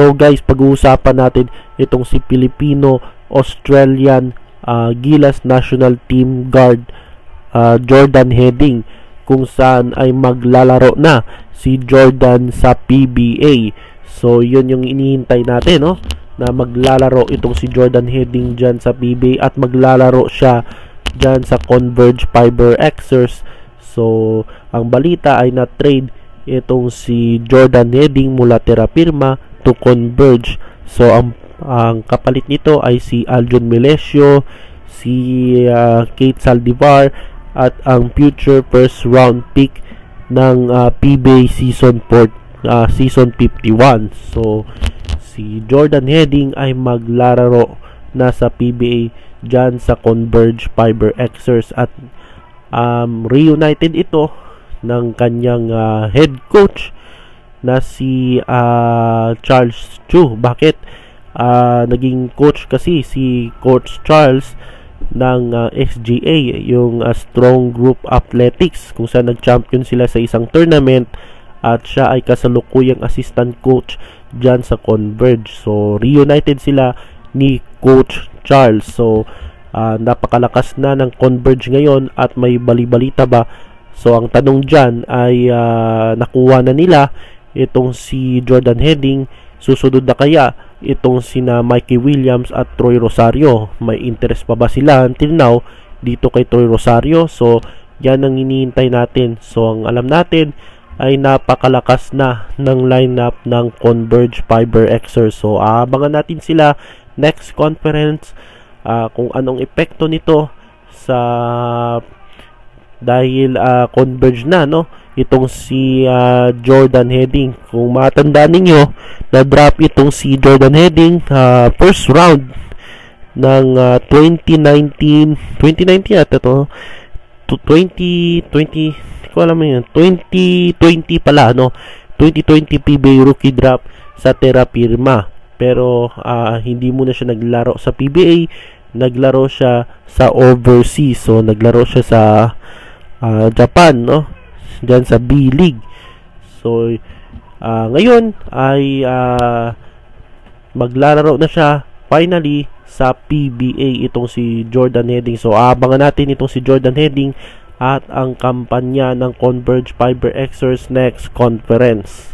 So guys, pag-uusapan natin itong si Filipino-Australian Gilas National Team Guard Jordan Heading, kung saan ay maglalaro na si Jordan sa PBA. So yun yung inihintay natin, no? Na maglalaro itong si Jordan Heading dyan sa PBA at maglalaro siya dyan sa Converge Fiber Xers. So ang balita ay na-trade itong si Jordan Heading mula Terra Firma to Converge. So ang kapalit nito ay si Aljon Melesio, si Kate Saldivar, at ang future first round pick ng PBA season 51. So si Jordan Heading ay maglalaro na sa PBA dyan sa Converge Fiber Xers at reunited ito ng kanyang head coach na si Charles Chu. Bakit? Naging coach kasi si Coach Charles ng SGA, yung Strong Group Athletics, kung saan nag-champion sila sa isang tournament at siya ay kasalukuyang assistant coach dyan sa Converge. So reunited sila ni Coach Charles. So napakalakas na ng Converge ngayon at may bali-balita ba? So ang tanong dyan ay nakuha na nila itong si Jordan Heading. Susunod na kaya itong sina Mikey Williams at Troy Rosario? May interest pa ba sila until now dito kay Troy Rosario? So yan ang hinihintay natin. So ang alam natin ay napakalakas na ng lineup ng Converge Fiber Xers. So abangan natin sila next conference, kung anong epekto nito sa dahil Converge na, no, itong si Jordan Heading. Kung matandaan ninyo, na-drop itong si Jordan Heading first round ng 2019 at ito 2020, ko alam mo yun, 2020 pala, no, 2020 PBA rookie draft sa Terra Firma. Pero hindi muna siya naglaro sa PBA, naglaro siya sa overseas. So naglaro siya sa Japan, no, dyan sa B-League. So ngayon ay maglalaro na siya finally sa PBA itong si Jordan Heading. So abangan natin itong si Jordan Heading at ang kampanya ng Converge Fiber Xers next conference.